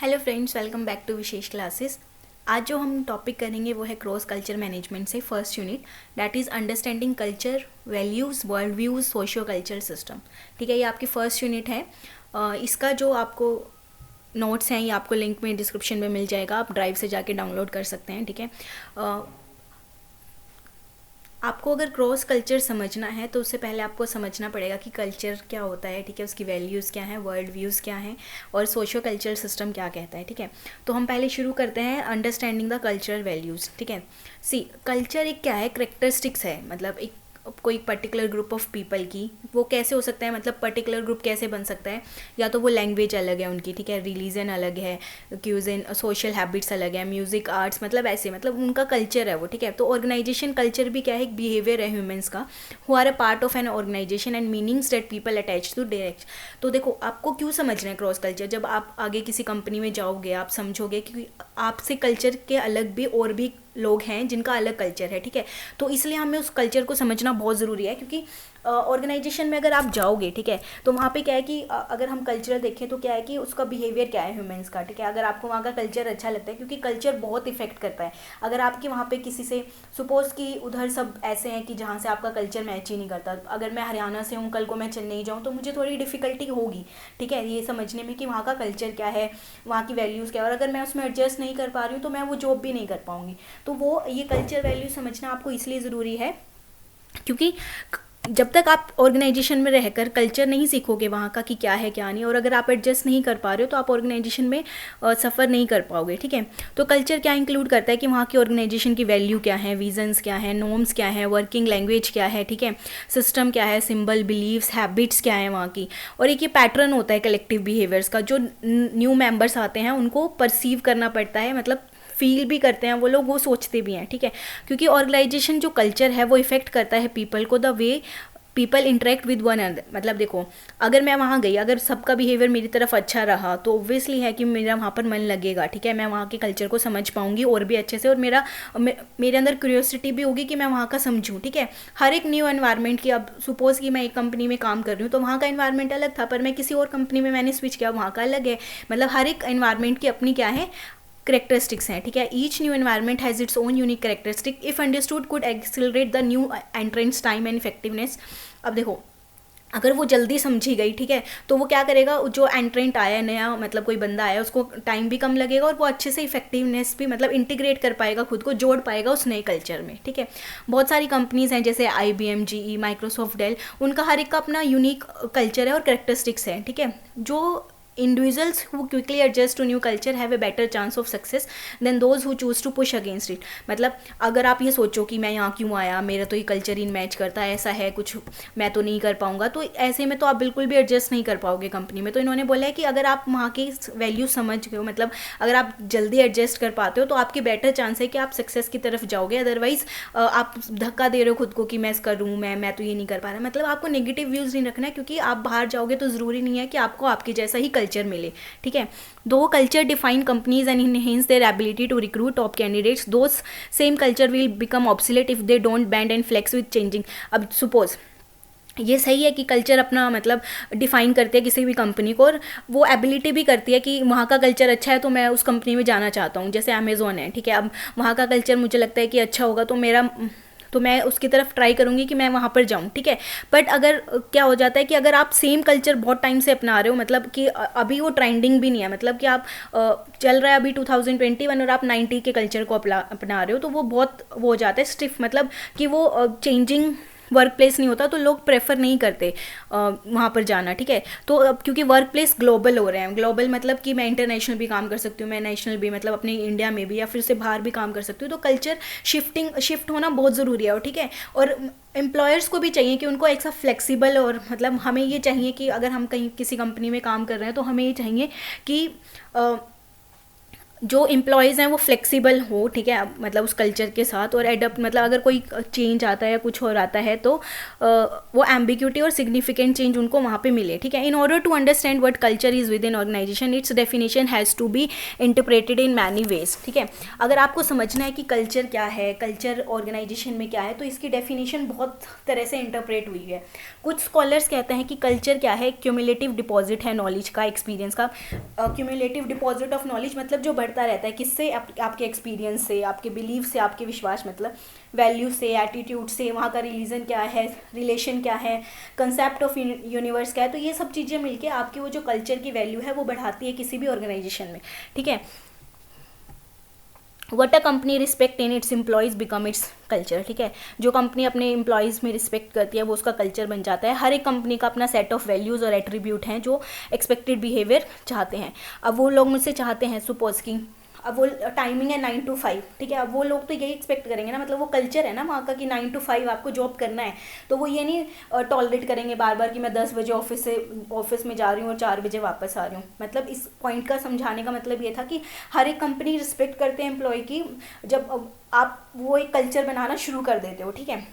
Hello friends, welcome back to Vishesh classes. आज जो हम टॉपिक करेंगे वो है क्रॉस कल्चर मैनेजमेंट से first unit, that is understanding culture, values, world views, socio culture system. ठीक है, ये आपकी फर्स्ट यूनिट है। इसका जो आपको नोट्स हैं ये आपको लिंक में डिस्क्रिप्शन में मिल जाएगा, आप ड्राइव से जाके डाउनलोड कर सकते हैं। ठीक है, आपको अगर क्रॉस कल्चर समझना है तो उससे पहले आपको समझना पड़ेगा कि कल्चर क्या होता है। ठीक है, उसकी वैल्यूज़ क्या हैं, वर्ल्ड व्यूज़ क्या हैं और सोशो कल्चर सिस्टम क्या कहता है। ठीक है, तो हम पहले शुरू करते हैं अंडरस्टैंडिंग द कल्चरल वैल्यूज़। ठीक है, सी कल्चर एक क्या है, करेक्टरिस्टिक्स है, मतलब एक कोई पर्टिकुलर ग्रुप ऑफ पीपल की। वो कैसे हो सकता है, मतलब पर्टिकुलर ग्रुप कैसे बन सकता है, या तो वो लैंग्वेज अलग है उनकी, ठीक है, रिलीजन अलग है, क्यूजिन, सोशल हैबिट्स अलग है, म्यूज़िक, आर्ट्स, मतलब ऐसे, मतलब उनका कल्चर है वो। ठीक है, तो ऑर्गेनाइजेशन कल्चर भी क्या है, एक बिहेवियर है ह्यूमंस का who are a part of an organisation and meanings that people attach to direct. तो देखो, आपको क्यों समझना है क्रॉस कल्चर, जब आप आगे किसी कंपनी में जाओगे आप समझोगे कि आपसे कल्चर के अलग भी और भी लोग हैं जिनका अलग कल्चर है। ठीक है, तो इसलिए हमें उस कल्चर को समझना बहुत ज़रूरी है, क्योंकि ऑर्गेनाइजेशन में अगर आप जाओगे, ठीक है, तो वहाँ पे क्या है कि अगर हम कल्चरल देखें तो क्या है कि उसका बिहेवियर क्या है ह्यूमंस का। ठीक है, अगर आपको वहाँ का कल्चर अच्छा लगता है, क्योंकि कल्चर बहुत इफेक्ट करता है। अगर आपके वहाँ पे किसी से, सपोज कि उधर सब ऐसे हैं कि जहाँ से आपका कल्चर मैच ही नहीं करता, अगर मैं हरियाणा से हूँ, कल को मैं चेन्नई जाऊँ तो मुझे थोड़ी डिफिकल्टी होगी, ठीक है, ये समझने में कि वहाँ का कल्चर क्या है, वहाँ की वैल्यूज़ क्या है, और अगर मैं उसमें एडजस्ट नहीं कर पा रही हूँ तो मैं वो जॉब भी नहीं कर पाऊँगी। तो वो ये कल्चर वैल्यू समझना आपको इसलिए ज़रूरी है, क्योंकि जब तक आप ऑर्गेनाइजेशन में रहकर कल्चर नहीं सीखोगे वहाँ का कि क्या है क्या नहीं, और अगर आप एडजस्ट नहीं कर पा रहे हो तो आप ऑर्गेनाइजेशन में सफ़र नहीं कर पाओगे। ठीक है, तो कल्चर क्या इंक्लूड करता है कि वहाँ की ऑर्गेनाइजेशन की वैल्यू क्या है, विजन्स क्या है, नॉर्म्स क्या है, वर्किंग लैंग्वेज क्या है, ठीक है, सिस्टम क्या है, सिंबल, बिलीव्स, हैबिट्स क्या है वहाँ की। और एक ये पैटर्न होता है कलेक्टिव बिहेवियर्स का, जो न्यू मेंबर्स आते हैं उनको परसीव करना पड़ता है, मतलब फील भी करते हैं वो लोग, वो सोचते भी हैं। ठीक है, क्योंकि ऑर्गेनाइजेशन जो कल्चर है वो इफेक्ट करता है पीपल को, the way people interact with one another. मतलब देखो, अगर मैं वहाँ गई, अगर सबका बिहेवियर मेरी तरफ अच्छा रहा तो ऑब्वियसली है कि मेरा वहाँ पर मन लगेगा। ठीक है, मैं वहाँ के कल्चर को समझ पाऊँगी और भी अच्छे से, और मेरे अंदर क्यूरियोसिटी भी होगी कि मैं वहाँ का समझूँ। ठीक है, हर एक न्यू एनवायरनमेंट की, अब सपोज़ कि मैं एक कंपनी में काम कर रही हूँ तो वहाँ का एनवायरनमेंट अलग था, पर मैं किसी और कंपनी में मैंने स्विच किया, वहाँ का अलग है। मतलब हर एक एनवायरनमेंट की अपनी क्या है, करेक्टरिस्टिक्स हैं। ठीक है, each new environment has its own unique characteristic, if understood could accelerate the new entrance time and effectiveness. अब देखो, अगर वो जल्दी समझी गई, ठीक है, तो वो क्या करेगा, जो एंट्रेंट आया नया, मतलब कोई बंदा आया, उसको टाइम भी कम लगेगा और वो अच्छे से इफेक्टिवनेस भी, मतलब इंटीग्रेट कर पाएगा, खुद को जोड़ पाएगा उस नए कल्चर में। ठीक है, बहुत सारी कंपनीज हैं जैसे IBM, GE, माइक्रोसॉफ्ट, डेल, उनका हर एक का अपना यूनिक कल्चर है और करेक्टरिस्टिक्स है। ठीक है, जो individuals who quickly adjust to new culture have a better chance of success than those who choose to push against it। मतलब अगर आप ये सोचो कि मैं यहाँ क्यों आया, मेरा तो ये कल्चर इन मैच करता है, ऐसा है कुछ, मैं तो नहीं कर पाऊँगा, तो ऐसे में तो आप बिल्कुल भी एडजस्ट नहीं कर पाओगे कंपनी में। तो इन्होंने बोला है कि अगर आप वहाँ की वैल्यू समझ गए हो, मतलब अगर आप जल्दी एडजस्ट कर पाते हो तो आपके बेटर चांस है कि आप सक्सेस की तरफ जाओगे। अदरवाइज आप धक्का दे रहे हो खुद को कि मैं करूँ, मैं तो ये नहीं कर पा रहा। मतलब आपको नेगेटिव व्यूज़ नहीं रखना है, क्योंकि आप बाहर जाओगे तो ज़रूरी नहीं है कि आपको आपके जैसा ही कल्चर मिले। ठीक है, दो culture define companies and enhance their ability to recruit top candidates, those same culture will become obsolete if they don't bend and flex with changing। अब सपोज ये सही है कि कल्चर अपना, मतलब डिफ़ाइन करती है किसी भी कंपनी को, और वो एबिलिटी भी करती है कि वहाँ का कल्चर अच्छा है तो मैं उस कंपनी में जाना चाहता हूँ। जैसे अमेज़ॉन है, ठीक है, अब वहाँ का कल्चर मुझे लगता है कि अच्छा होगा तो मैं उसकी तरफ ट्राई करूँगी कि मैं वहाँ पर जाऊँ। ठीक है, बट अगर क्या हो जाता है कि अगर आप सेम कल्चर बहुत टाइम से अपना रहे हो, मतलब कि अभी वो ट्रेंडिंग भी नहीं है, मतलब कि आप चल रहा है अभी 2021 और आप 90 के कल्चर को अपना रहे हो, तो वो बहुत वो हो जाता है स्टिफ, मतलब कि वो चेंजिंग वर्क प्लेस नहीं होता, तो लोग प्रेफर नहीं करते वहाँ पर जाना। ठीक है, तो अब क्योंकि वर्क प्लेस ग्लोबल हो रहे हैं, ग्लोबल मतलब कि मैं इंटरनेशनल भी काम कर सकती हूँ, मैं नेशनल भी, मतलब अपने इंडिया में भी या फिर से बाहर भी काम कर सकती हूँ, तो कल्चर शिफ्ट होना बहुत ज़रूरी है। और ठीक है, और एम्प्लॉयर्स को भी चाहिए कि उनको एक सा फ्लेक्सिबल, और मतलब हमें ये चाहिए कि अगर हम कहीं किसी कंपनी में काम कर रहे हैं तो हमें ये चाहिए कि जो एम्प्लॉयज़ हैं वो फ्लेक्सिबल हो, ठीक है, मतलब उस कल्चर के साथ, और एडप्ट, मतलब अगर कोई चेंज आता है या कुछ और आता है तो वो एम्बिग्यूटी और सिग्निफिकेंट चेंज उनको वहाँ पे मिले, ठीक है। In order to understand what culture is within organisation, it's definition has to be interpreted in many ways, ठीक है। अगर आपको समझना है कि कल्चर क्या है, कल्चर ऑर्गेनाइजेशन में क्या है, तो इसकी डेफिनेशन बहुत तरह से इंटरप्रेट हुई है। कुछ स्कॉलर्स कहते हैं कि कल्चर क्या है, क्यूमुलेटिव डिपॉजिट है नॉलेज का, एक्सपीरियंस का। क्यूमुलेटिव डिपॉजिट ऑफ नॉलेज मतलब जो बढ़ता रहता है, किससे, आपके एक्सपीरियंस से, आपके बिलीफ से, आपके विश्वास, मतलब वैल्यू से, एटीट्यूड से, वहाँ का रिलीजन क्या है, रिलेशन क्या है, कंसेप्ट ऑफ यूनिवर्स क्या है, तो ये सब चीज़ें मिलके आपकी वो जो कल्चर की वैल्यू है वो बढ़ाती है किसी भी ऑर्गेनाइजेशन में, ठीक है। What a company respect in its employees become its culture, ठीक है। जो कंपनी अपने एम्प्लॉयज़ में रिस्पेक्ट करती है वो उसका कल्चर बन जाता है। हर एक कंपनी का अपना सेट ऑफ वैल्यूज़ और एट्रीब्यूट हैं जो एक्सपेक्टेड बिहेवियर चाहते हैं। अब वो लोग मुझसे चाहते हैं, सपोज की अब वो टाइमिंग है 9 to 5, ठीक है। अब वो लोग तो यही एक्सपेक्ट करेंगे ना, मतलब वो कल्चर है ना वहाँ का कि 9 to 5 आपको जॉब करना है, तो वो ये नहीं टॉलरेट करेंगे बार बार कि मैं 10 बजे ऑफिस में जा रही हूँ और 4 बजे वापस आ रही हूँ। मतलब इस पॉइंट का समझाने का मतलब ये था कि हर एक कंपनी रिस्पेक्ट करते हैं एम्प्लॉय की, जब आप वो एक कल्चर बनाना शुरू कर देते हो, ठीक है।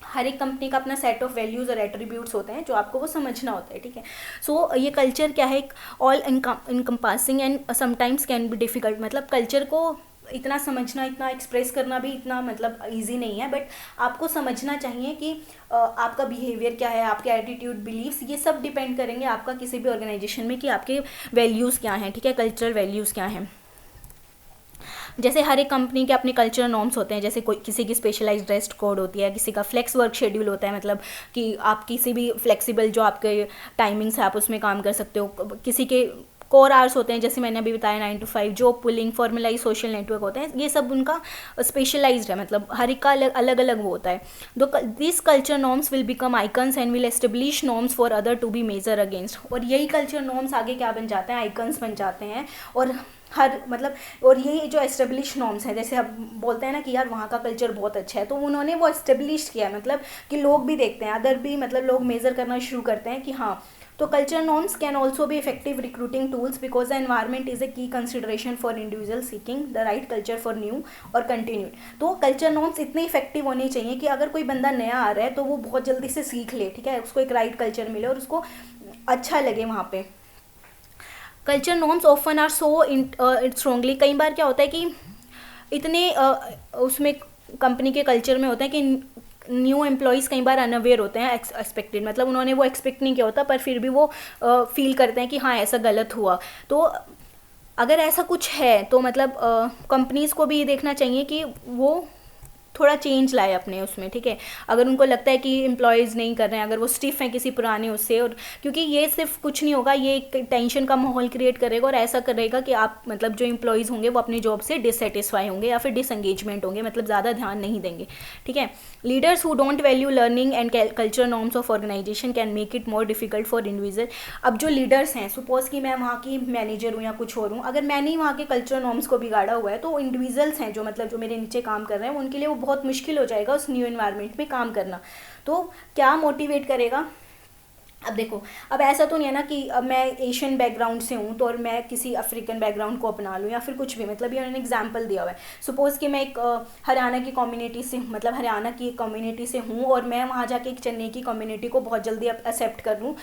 हर एक कंपनी का अपना सेट ऑफ वैल्यूज़ और एट्रीब्यूट्स होते हैं जो आपको वो समझना होता है, ठीक है। सो ये कल्चर क्या है, all encompassing and sometimes can be difficult, मतलब कल्चर को इतना समझना, इतना एक्सप्रेस करना भी इतना मतलब ईजी नहीं है, बट आपको समझना चाहिए कि आपका बिहेवियर क्या है, आपके एटीट्यूड, बिलीव्स, ये सब डिपेंड करेंगे आपका किसी भी ऑर्गेनाइजेशन में कि आपके वैल्यूज़ क्या हैं, ठीक है, कल्चरल वैल्यूज़ क्या हैं। जैसे हर एक कंपनी के अपने कल्चरल नॉर्म्स होते हैं, जैसे कोई किसी की स्पेशलाइज्ड ड्रेस कोड होती है, किसी का फ्लेक्स वर्क शेड्यूल होता है, मतलब कि आप किसी भी फ्लेक्सिबल जो आपके टाइमिंग्स है आप उसमें काम कर सकते हो। किसी के कोर आवर्स होते हैं, जैसे मैंने अभी बताया 9 to 5, job pulling, formalise social network होते हैं, ये सब उनका स्पेशलाइज्ड है, मतलब हर एक का अलग अलग वो होता है। This culture norms will become icons and will establish norms for other to be measure against, और यही कल्चर नॉर्म्स आगे क्या बन जाते हैं, आइकन्स बन जाते हैं। और हर मतलब, और ये जो एस्टेब्लिश नॉर्म्स हैं, जैसे अब बोलते हैं ना कि यार वहाँ का कल्चर बहुत अच्छा है, तो उन्होंने वो एस्टेब्लिश किया, मतलब कि लोग भी देखते हैं, अदर भी मतलब लोग मेज़र करना शुरू करते हैं कि हाँ। तो culture norms can also be effective recruiting tools because the environment is a key consideration for individual seeking the right culture for new और कंटिन्यूड। तो कल्चर नॉर्म्स इतने इफेक्टिव होने चाहिए कि अगर कोई बंदा नया आ रहा है तो वो बहुत जल्दी से सीख ले, ठीक है, उसको एक राइट कल्चर मिले और उसको अच्छा लगे वहाँ पे। Culture norms often are so strongly, कई बार क्या होता है कि इतने उसमें कंपनी के कल्चर में होता है कि न्यू एम्प्लॉयज़ कई बार अनअवेयर होते हैं एक्सपेक्टेड, मतलब उन्होंने वो एक्सपेक्ट नहीं किया होता, पर फिर भी वो फील करते हैं कि हाँ ऐसा गलत हुआ। तो अगर ऐसा कुछ है तो मतलब कंपनीज़ को भी ये देखना चाहिए कि वो थोड़ा चेंज लाए अपने उसमें, ठीक है। अगर उनको लगता है कि एम्प्लॉयज़ नहीं कर रहे हैं, अगर वो स्टिफ हैं किसी पुराने उससे, और क्योंकि ये सिर्फ कुछ नहीं होगा, ये एक टेंशन का माहौल क्रिएट करेगा और ऐसा करेगा कि आप मतलब जो एम्प्लॉयज़ होंगे वो अपनी जॉब से डिससेटिस्फाई होंगे या फिर डिसंगेजमेंट होंगे, मतलब ज़्यादा ध्यान नहीं देंगे, ठीक है। Leaders who don't value learning and culture norms of organisation can make it more difficult for individual. अब जो लीडर्स हैं, सपोज कि मैं वहाँ की मैनेजर हूँ या कुछ और हूँ, अगर मैंने ही वहाँ के कल्चर नॉर्म्स को बिगाड़ा हुआ है तो इंडिविजुअल्स हैं जो मतलब जो मेरे नीचे काम कर रहे हैं उनके लिए वो बहुत मुश्किल हो जाएगा उस न्यू एनवायरनमेंट में काम करना। तो क्या मोटिवेट करेगा, अब देखो, अब ऐसा तो नहीं है ना कि अब मैं एशियन बैकग्राउंड से हूँ तो और मैं किसी अफ्रीकन बैकग्राउंड को अपना लूँ या फिर कुछ भी, मतलब ये उन्होंने एग्जांपल दिया हुआ है। सपोज़ कि मैं एक हरियाणा की कम्युनिटी से, मतलब हरियाणा की कम्युनिटी से हूँ और मैं वहाँ जाके एक चेन्नई की कम्युनिटी को बहुत जल्दी एक्सेप्ट कर लूँ,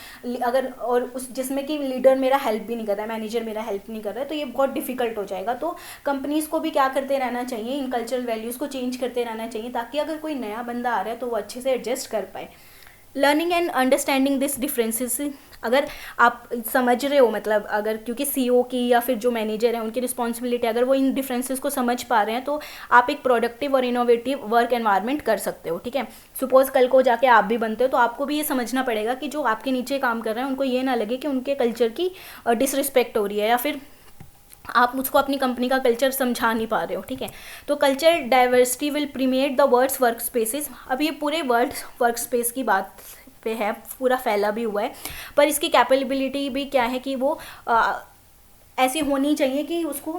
अगर और उस जिसमें कि लीडर मेरा हेल्प भी नहीं कर रहा है, मैनेजर मेरा हेल्प नहीं कर रहा है, तो ये बहुत डिफिकल्ट हो जाएगा। तो कंपनीज़ को भी क्या करते रहना चाहिए, इन कल्चरल वैल्यूज़ को चेंज करते रहना चाहिए ताकि अगर कोई नया बंदा आ रहा है तो वो अच्छे से एडजस्ट कर पाए। Learning and understanding this differences, अगर आप समझ रहे हो, मतलब अगर क्योंकि सीईओ की या फिर जो मैनेजर है उनकी रिस्पॉन्सिबिलिटी, अगर वो इन डिफरेंसेस को समझ पा रहे हैं तो आप एक प्रोडक्टिव और इनोवेटिव वर्क एनवायरनमेंट कर सकते हो, ठीक है। सपोज कल को जाके आप भी बनते हो तो आपको भी ये समझना पड़ेगा कि जो आपके नीचे काम कर रहे हैं उनको ये ना लगे कि उनके कल्चर की डिसरिस्पेक्ट हो रही है या फिर आप मुझको अपनी कंपनी का कल्चर समझा नहीं पा रहे हो, ठीक है। तो culture diversity will permeate the words work spaces. अब ये पूरे वर्ल्ड वर्क स्पेस की बात पे है, पूरा फैला भी हुआ है, पर इसकी कैपेबिलिटी भी क्या है कि वो ऐसी होनी चाहिए कि उसको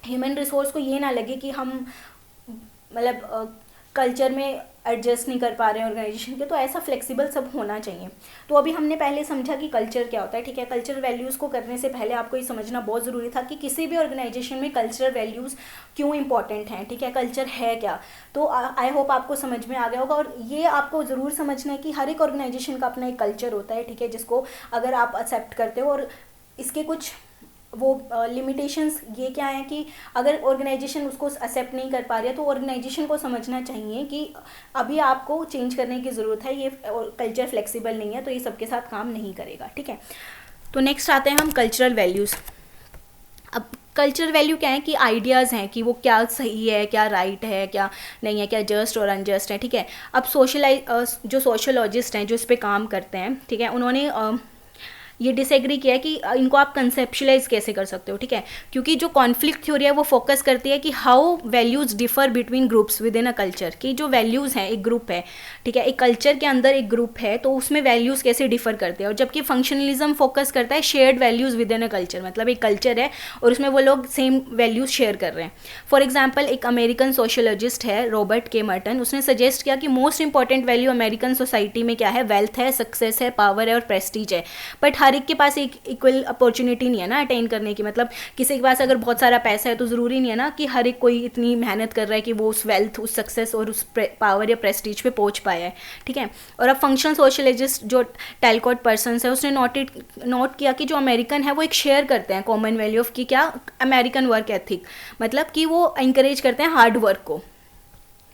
ह्यूमन रिसोर्स को ये ना लगे कि हम मतलब कल्चर में एडजस्ट नहीं कर पा रहे हैं ऑर्गेनाइजेशन के, तो ऐसा फ्लेक्सिबल सब होना चाहिए। तो अभी हमने पहले समझा कि कल्चर क्या होता है, ठीक है। कल्चर वैल्यूज़ को करने से पहले आपको ये समझना बहुत ज़रूरी था कि किसी भी ऑर्गेनाइजेशन में कल्चरल वैल्यूज़ क्यों इंपॉर्टेंट हैं, ठीक है, कल्चर है क्या। तो आई होप आपको समझ में आ गया होगा। और ये आपको ज़रूर समझना है कि हर एक ऑर्गेनाइजेशन का अपना एक कल्चर होता है, ठीक है, जिसको अगर आप एक्सेप्ट करते हो। और इसके कुछ वो लिमिटेशंस ये क्या है कि अगर ऑर्गेनाइजेशन उसको एक्सेप्ट नहीं कर पा रही है तो ऑर्गेनाइजेशन को समझना चाहिए कि अभी आपको चेंज करने की ज़रूरत है, ये कल्चर फ्लेक्सिबल नहीं है, तो ये सबके साथ काम नहीं करेगा, ठीक है। तो नेक्स्ट आते हैं हम कल्चरल वैल्यूज़। अब कल्चरल वैल्यू क्या है कि आइडियाज़ हैं कि वो क्या सही है, क्या राइट है, क्या नहीं है, क्या जस्ट और अनजस्ट है, ठीक है। अब जो सोशोलॉजिस्ट हैं जो इस पे काम करते हैं, ठीक है, उन्होंने ये डिसएग्री किया है कि इनको आप कंसेप्शलाइज कैसे कर सकते हो, ठीक है। क्योंकि जो कॉन्फ्लिक्ट थ्योरी है वो फोकस करती है कि how values differ between groups with in a culture, कि जो वैल्यूज़ हैं, एक ग्रुप है, ठीक है, एक कल्चर के अंदर एक ग्रुप है, तो उसमें वैल्यूज़ कैसे डिफर करते हैं। और जबकि फंक्शनलिज्म फोकस करता है shared values with in a culture, मतलब एक कल्चर है और उसमें वो लोग सेम वैल्यूज़ शेयर कर रहे हैं। फॉर एग्जाम्पल एक अमेरिकन सोशोलॉजिस्ट है रॉबर्ट के मर्टन, उसने सजेस्ट किया कि most important value American society में क्या है, वेल्थ है, सक्सेस है, पावर है और प्रेस्टीज है। बट हर एक के पास एक इक्वल अपॉर्चुनिटी नहीं है ना अटेन करने की। मतलब किसी के पास अगर बहुत सारा पैसा है तो ज़रूरी नहीं है ना कि हर एक कोई इतनी मेहनत कर रहा है कि वो उस वेल्थ, उस सक्सेस और उस पावर या प्रेस्टीज पे पहुंच पाया है, ठीक है। और अब फंक्शनल सोशोलॉजिस्ट जो टैलकॉट पर्सन है उसने नोट किया कि जो अमेरिकन है वो एक शेयर करते हैं कॉमन वैल्यू ऑफ, कि क्या, अमेरिकन वर्क एथिक, मतलब कि वो इंकरेज करते हैं हार्ड वर्क को।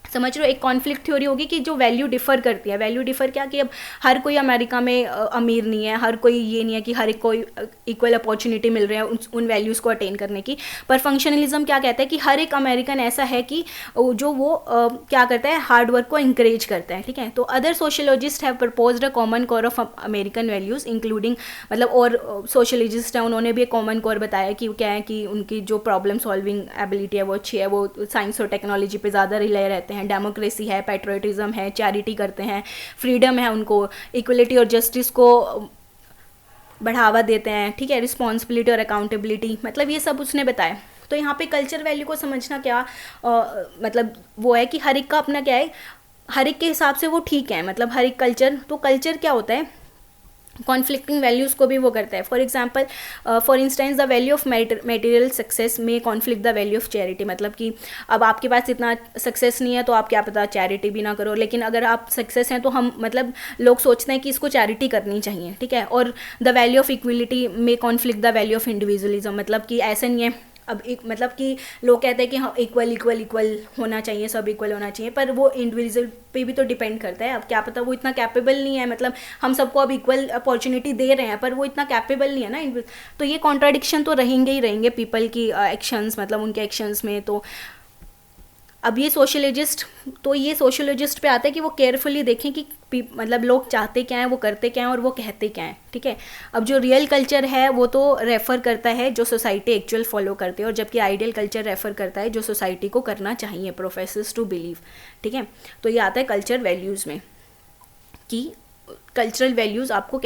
समझ रहे हो, एक कॉन्फ्लिक्ट थ्योरी होगी कि जो वैल्यू डिफर करती है, वैल्यू डिफर क्या कि अब हर कोई अमेरिका में अमीर नहीं है, हर कोई ये नहीं है कि हर एक को इक्वल अपॉर्चुनिटी मिल रही है उन वैल्यूज़ को अटेन करने की। पर फंक्शनलिज्म क्या कहता है कि हर एक अमेरिकन ऐसा है कि जो वो क्या करता है, हार्ड वर्क को इंकरेज करता है, ठीक है। तो other sociologist have proposed a common core of American values including, मतलब और सोशोलॉजिस्ट हैं उन्होंने भी एक कॉमन कोर बताया कि क्या है कि उनकी जो प्रॉब्लम सॉल्विंग एबिलिटी है वो अच्छी है, वो साइंस और टेक्नोलॉजी पे ज़्यादा रिले रहते हैं, डेमोक्रेसी है, पैट्रियटिज्म है, चैरिटी करते हैं, फ्रीडम है उनको, इक्वलिटी और जस्टिस को बढ़ावा देते हैं, ठीक है, रिस्पॉन्सिबिलिटी और अकाउंटेबिलिटी, मतलब ये सब उसने बताया। तो यहाँ पे कल्चर वैल्यू को समझना क्या मतलब वो है कि हर एक का अपना क्या है, हर एक के हिसाब से वो ठीक है, मतलब हर एक कल्चर, तो कल्चर क्या होता है, कॉन्फ्लिक्टिंग वैल्यूज़ को भी वो करता है। For instance the value of material success में conflict the value of charity, मतलब कि अब आपके पास इतना सक्सेस नहीं है तो आप क्या पता चैरिटी भी ना करो, लेकिन अगर आप सक्सेस हैं तो हम, मतलब लोग सोचते हैं कि इसको चैरिटी करनी चाहिए, ठीक है। और द वैल्यू ऑफ इक्वलिटी में conflict the value of individualism, मतलब कि ऐसा नहीं है, अब एक मतलब कि लोग कहते हैं कि हाँ इक्वल होना चाहिए, सब इक्वल होना चाहिए, पर वो इंडिविजुअल पे भी तो डिपेंड करता है। अब क्या पता वो इतना कैपेबल नहीं है, मतलब हम सबको अब इक्वल अपॉर्चुनिटी दे रहे हैं पर वो इतना कैपेबल नहीं है ना, तो ये कॉन्ट्राडिक्शन तो रहेंगे ही रहेंगे पीपल की एक्शंस, मतलब उनके एक्शंस में। तो अब ये सोशोलॉजिस्ट पे आता है कि वो केयरफुली देखें कि मतलब लोग चाहते क्या हैं, वो करते क्या हैं और वो कहते क्या हैं, ठीक है। अब जो रियल कल्चर है वो तो रेफ़र करता है जो सोसाइटी एक्चुअल फॉलो करते हैं, और जबकि आइडियल कल्चर रेफ़र करता है जो सोसाइटी को करना चाहिए, प्रोफेसर्स टू बिलीव, ठीक है। तो ये आता है कल्चर वैल्यूज़ में कि कल्चरल वैल्यूज़ आपको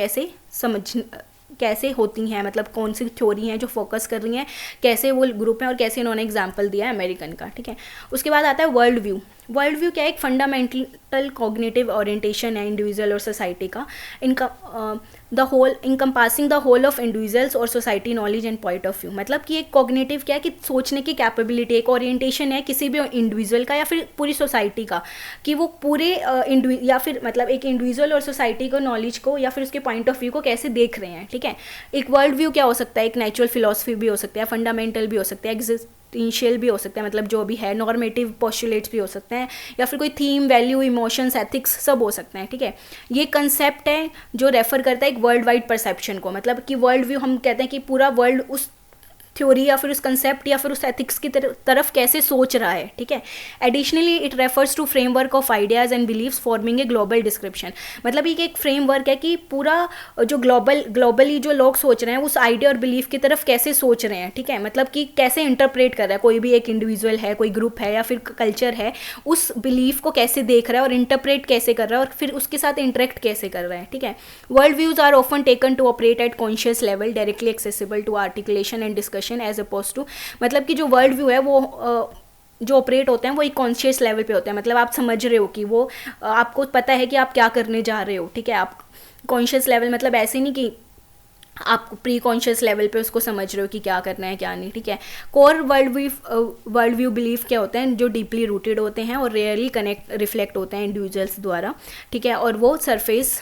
कैसे होती हैं, मतलब कौन सी थ्योरी हैं जो फोकस कर रही हैं, कैसे वो ग्रुप हैं और कैसे इन्होंने एग्जांपल दिया है अमेरिकन का, ठीक है। उसके बाद आता है वर्ल्ड व्यू। वर्ल्ड व्यू क्या है, एक फंडामेंटल कॉग्निटिव ओरिएंटेशन है इंडिविजुअल और सोसाइटी का, इनका encompassing the whole of individuals और society knowledge and point of view, मतलब कि एक कॉग्निटिव क्या है कि सोचने की कैपेबिलिटी, एक ओरिएंटेशन है किसी भी इंडिविजुअल का या फिर पूरी सोसाइटी का, कि वो पूरे या फिर मतलब एक इंडिविजुअल और सोसाइटी को, नॉलेज को या फिर उसके पॉइंट ऑफ व्यू को कैसे देख रहे हैं, ठीक है। एक वर्ल्ड व्यू क्या हो सकता है, एक नेचुरल फिलॉसफी भी हो सकता है, फंडामेंटल भी हो सकता है, एग्जिस्टेंशियल भी हो सकता है, मतलब जो भी है, नॉर्मेटिव पोस्टुलेट्स भी हो सकते हैं, या फिर कोई थीम, वैल्यू, इमोशंस, एथिक्स सब हो सकते हैं, ठीक है। ये कंसेप्ट है जो रेफर करता है एक वर्ल्ड वाइड परसेप्शन को, मतलब कि वर्ल्ड व्यू हम कहते हैं कि पूरा वर्ल्ड उस थ्योरी या फिर उस कंसेप्ट या फिर उस एथिक्स की तरफ कैसे सोच रहा है, ठीक है। Additionally it refers to framework of ideas and beliefs forming a global description, मतलब ये एक फ्रेमवर्क है कि पूरा जो ग्लोबली जो लोग सोच रहे हैं उस आइडिया और बिलीफ की तरफ कैसे सोच रहे हैं, ठीक है, मतलब कि कैसे इंटरप्रेट कर रहा है, कोई भी एक इंडिविजुअल है, कोई ग्रुप है या फिर कल्चर है, उस बिलीफ को कैसे देख रहा है और इंटरप्रेट कैसे कर रहा है और फिर उसके साथ इंटरेक्ट कैसे कर रहा है, ठीक है। World views are often taken to operate at conscious level, directly accessible to articulation and discussion as oppose to, मतलब कि जो वर्ल्ड व्यू है वो जो ऑपरेट होते हैं वो एक कॉन्शियस लेवल पे होते हैं, मतलब आप समझ रहे हो कि वो आपको पता है कि आप क्या करने जा रहे हो, ठीक है। आप कॉन्शियस लेवल मतलब ऐसे नहीं कि आप प्री कॉन्शियस लेवल पे उसको समझ रहे हो कि क्या करना है क्या नहीं, ठीक है। कोर वर्ल्ड व्यू बिलीफ क्या होते हैं, जो डीपली रूटेड होते हैं और रेयरली कनेक्ट रिफ्लेक्ट होते हैं इंडिविजुअल्स द्वारा, ठीक है। और वो सरफेस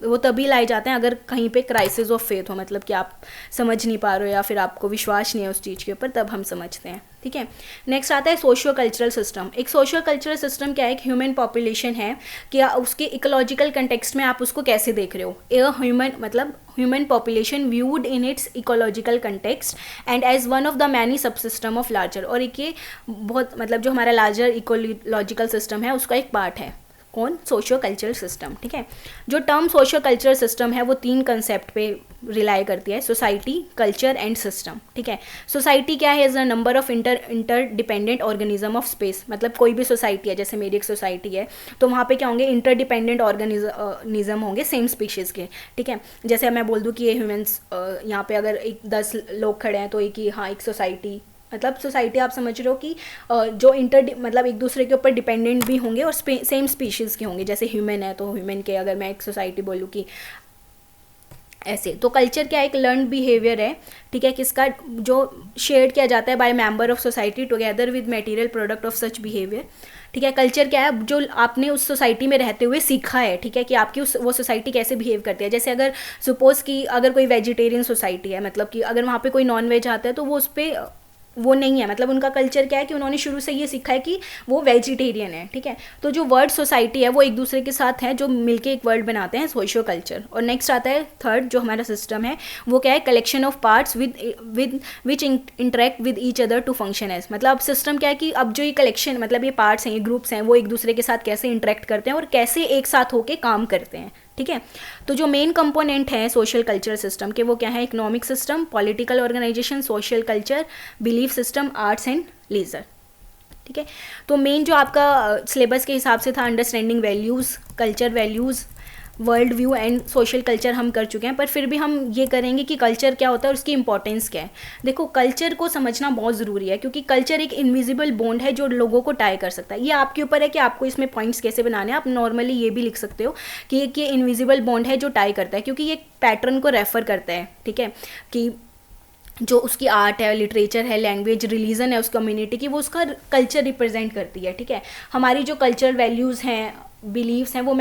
वो तभी लाए जाते हैं अगर कहीं पे क्राइसिस ऑफ फेथ हो, मतलब कि आप समझ नहीं पा रहे हो या फिर आपको विश्वास नहीं है उस चीज़ के ऊपर, तब हम समझते हैं, ठीक है। नेक्स्ट आता है सोशियो कल्चरल सिस्टम। एक सोशियो कल्चरल सिस्टम क्या है, एक ह्यूमन पॉपुलेशन है कि उसके इकोलॉजिकल कंटेक्स्ट में आप उसको कैसे देख रहे हो। ए ह्यूमन मतलब human population viewed in its ecological context and as one of the many sub system of larger, और एक ये बहुत मतलब जो हमारा लार्जर इकोलॉजिकल सिस्टम है उसका एक पार्ट है। कौन? सोशियो कल्चरल सिस्टम, ठीक है। जो टर्म सोशियो कल्चरल सिस्टम है वो 3 कंसेप्ट पे रिलाई करती है, सोसाइटी, कल्चर एंड सिस्टम, ठीक है। सोसाइटी क्या है? Is a number of inter dependent organism of space, मतलब कोई भी सोसाइटी है, जैसे मेरी एक सोसाइटी है तो वहाँ पे क्या होंगे, इंटर डिपेंडेंट ऑर्गेनिज्म होंगे सेम स्पीशीज़ के, ठीक है। जैसे मैं बोल दूँ कि ये ह्यूमन्स यहाँ पे अगर 10 लोग खड़े हैं तो एक ही, हाँ, एक सोसाइटी, मतलब सोसाइटी आप समझ रहे हो कि जो मतलब एक दूसरे के ऊपर डिपेंडेंट भी होंगे और सेम स्पीशीज़ के होंगे। जैसे ह्यूमन है तो ह्यूमन के अगर मैं एक सोसाइटी बोलूँ कि ऐसे, तो कल्चर क्या है, एक लर्न बिहेवियर है, ठीक है, किसका जो शेयर किया जाता है by member of society together with material product of such behaviour, ठीक है। कल्चर क्या है, जो आपने उस सोसाइटी में रहते हुए सीखा है, ठीक है, कि आपकी वो सोसाइटी कैसे बिहेव करती है। जैसे अगर सपोज़ कि अगर कोई वेजिटेरियन सोसाइटी है, मतलब कि अगर वहाँ पे कोई नॉन वेज आता है तो वो उस पर वो नहीं है, मतलब उनका कल्चर क्या है कि उन्होंने शुरू से ये सीखा है कि वो वेजिटेरियन है, ठीक है। तो जो वर्ड सोसाइटी है वो एक दूसरे के साथ है, जो मिलके एक वर्ड बनाते हैं सोशियो कल्चर। और नेक्स्ट आता है थर्ड जो हमारा सिस्टम है, वो क्या है, collection of parts with which interact with each other to function as, मतलब सिस्टम क्या है कि अब जो ये कलेक्शन मतलब ये पार्ट्स हैं, ये ग्रुप्स हैं, वो एक दूसरे के साथ कैसे इंटरेक्ट करते हैं और कैसे एक साथ होके काम करते हैं, ठीक है। तो जो मेन कंपोनेंट है सोशल कल्चर सिस्टम के वो क्या है, economic system, political organisation, social culture, belief system, arts and leisure, ठीक है। तो मेन जो आपका सिलेबस के हिसाब से था, understanding values, culture values, world view and social culture हम कर चुके हैं, पर फिर भी हम ये करेंगे कि कल्चर क्या होता है और उसकी इंपॉर्टेंस क्या है। देखो, कल्चर को समझना बहुत ज़रूरी है क्योंकि कल्चर एक इनविजिबल बॉन्ड है जो लोगों को टाई कर सकता है। ये आपके ऊपर है कि आपको इसमें पॉइंट्स कैसे बनाने हैं। आप नॉर्मली ये भी लिख सकते हो कि ये इनविजिबल बॉन्ड है जो टाई करता है, क्योंकि ये पैटर्न को रेफर करता है, ठीक है, कि जो उसकी आर्ट है, लिटरेचर है, लैंग्वेज, रिलीजन है उस कम्युनिटी की, वो उसका कल्चर रिप्रेजेंट करती है, ठीक है। हमारी जो कल्चरल वैल्यूज़ हैं, बिलीव्स हैं, वो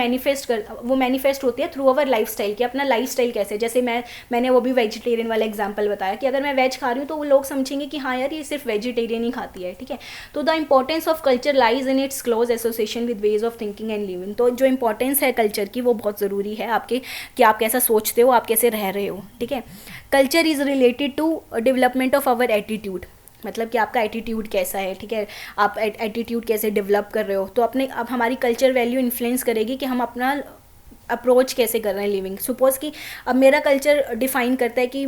मैनिफेस्ट होती है थ्रू अवर लाइफ स्टाइल, कि अपना लाइफ स्टाइल कैसे, जैसे मैंने वो भी वेजिटेरियन वाला एग्जांपल बताया कि अगर मैं वेज खा रही हूँ तो वो लोग समझेंगे कि हाँ यार ये सिर्फ वेजिटेरियन ही खाती है, ठीक है। तो the importance of culture lies in its close association with ways of thinking and living. तो जो इंपॉर्टेंस है कल्चर की वो बहुत ज़रूरी है आपके, कि आप कैसा सोचते हो, आप कैसे रह रहे हो, ठीक है। Culture is related to development of our attitude, मतलब कि आपका एटीट्यूड कैसा है, ठीक है, आप एटीट्यूड कैसे डेवलप कर रहे हो। तो अब हमारी कल्चर वैल्यू इन्फ्लुएंस करेगी कि हम अपना अप्रोच कैसे कर रहे हैं लिविंग। सपोज़ कि अब मेरा कल्चर डिफाइन करता है कि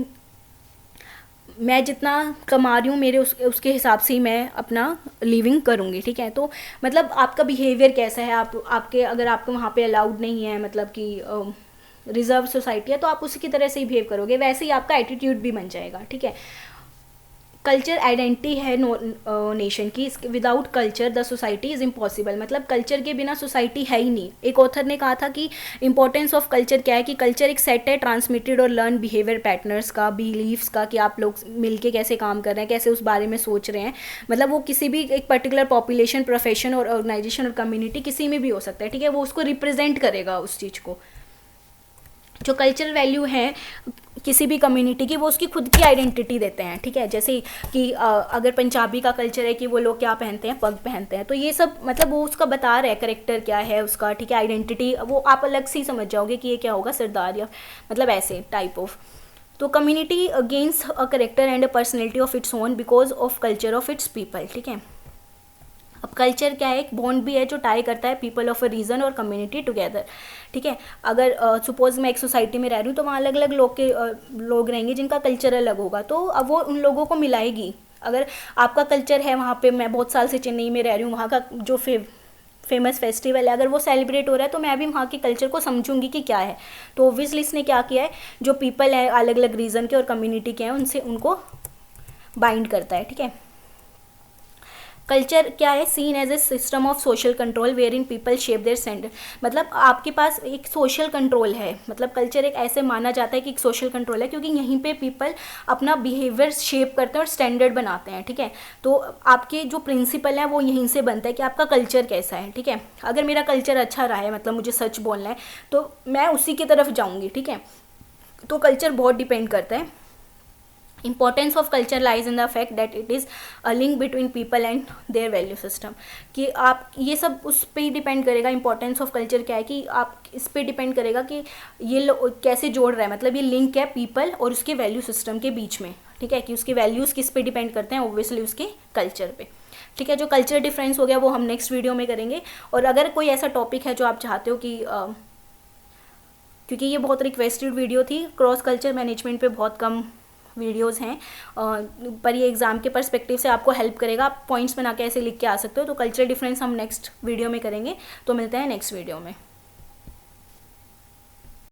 मैं जितना कमा रही हूँ मेरे उसके हिसाब से ही मैं अपना लिविंग करूँगी, ठीक है। तो मतलब आपका बिहेवियर कैसा है, अगर आपको वहाँ पे अलाउड नहीं है, मतलब कि रिजर्व सोसाइटी है, तो आप उसी की तरह से ही बिहेव करोगे, वैसे ही आपका एटीट्यूड भी बन जाएगा, ठीक है। कल्चर आइडेंटिटी है नेशन की, without culture the society is impossible, मतलब कल्चर के बिना सोसाइटी है ही नहीं। एक ऑथर ने कहा था कि इंपॉर्टेंस ऑफ कल्चर क्या है, कि कल्चर एक सेट है ट्रांसमिटेड और लर्न बिहेवियर पैटर्न्स का, बिलीव्स का, कि आप लोग मिलके कैसे काम कर रहे हैं, कैसे उस बारे में सोच रहे हैं। मतलब वो किसी भी एक पर्टिकुलर पॉपुलेशन, प्रोफेशन और ऑर्गेनाइजेशन और कम्युनिटी किसी में भी हो सकता है, ठीक है, वो उसको रिप्रेजेंट करेगा उस चीज़ को। जो कल्चरल वैल्यू है किसी भी कम्युनिटी की, वो उसकी खुद की आइडेंटिटी देते हैं, ठीक है। जैसे कि अगर पंजाबी का कल्चर है कि वो लोग क्या पहनते हैं, पग पहनते हैं, तो ये सब मतलब वो उसका बता रहे हैं करेक्टर क्या है उसका, ठीक है, आइडेंटिटी, वो आप अलग से ही समझ जाओगे कि ये क्या होगा, सरदार या मतलब ऐसे टाइप ऑफ। तो community gains a character and a personality of its own because of culture of its people, ठीक है। अब कल्चर क्या है, एक बॉन्ड भी है जो टाई करता है पीपल ऑफ अ रीजन और कम्युनिटी टुगेदर, ठीक है। अगर सपोज मैं एक सोसाइटी में रह रही हूँ तो वहाँ अलग अलग लोग रहेंगे जिनका कल्चर अलग होगा, तो अब वो उन लोगों को मिलाएगी। अगर आपका कल्चर है, वहाँ पे मैं बहुत साल से चेन्नई में रह रही हूँ, वहाँ का जो फेमस फेस्टिवल है अगर वो सेलिब्रेट हो रहा है तो मैं भी वहाँ के कल्चर को समझूंगी कि क्या है। तो ऑब्वियसली इसने क्या किया है, जो पीपल है अलग अलग रीजन के और कम्युनिटी के हैं उनको बाइंड करता है, ठीक है। कल्चर क्या है, seen as a system of social control wherein people shape their standard, मतलब आपके पास एक सोशल कंट्रोल है, मतलब कल्चर एक ऐसे माना जाता है कि एक सोशल कंट्रोल है, क्योंकि यहीं पे पीपल अपना बिहेवियर शेप करते हैं और स्टैंडर्ड बनाते हैं, ठीक है। तो आपके जो प्रिंसिपल है वो यहीं से बनता है कि आपका कल्चर कैसा है, ठीक है। अगर मेरा कल्चर अच्छा रहा है, मतलब मुझे सच बोलना है, तो मैं उसी की तरफ जाऊँगी, ठीक है। तो कल्चर बहुत डिपेंड करता है। Importance of culture lies in the fact that it is a link between people and their value system, कि आप ये सब उस पर ही डिपेंड करेगा। इंपॉर्टेंस ऑफ कल्चर क्या है कि आप इस पर डिपेंड करेगा कि ये कैसे जोड़ रहा है, मतलब ये लिंक है पीपल और उसके वैल्यू सिस्टम के बीच में, ठीक है, कि उसके वैल्यूज़ किस पे डिपेंड करते हैं, ऑब्वियसली उसके कल्चर पे, ठीक है। जो कल्चर डिफरेंस हो गया वो हम नेक्स्ट वीडियो में करेंगे। और अगर कोई ऐसा टॉपिक है जो आप चाहते हो कि क्योंकि ये बहुत रिक्वेस्टेड वीडियो थी, क्रॉस कल्चर मैनेजमेंट पे बहुत कम वीडियोस हैं, पर ये एग्ज़ाम के पर्सपेक्टिव से आपको हेल्प करेगा, आप पॉइंट्स बना के ऐसे लिख के आ सकते हो। तो कल्चर डिफरेंस हम नेक्स्ट वीडियो में करेंगे, तो मिलते हैं नेक्स्ट वीडियो में।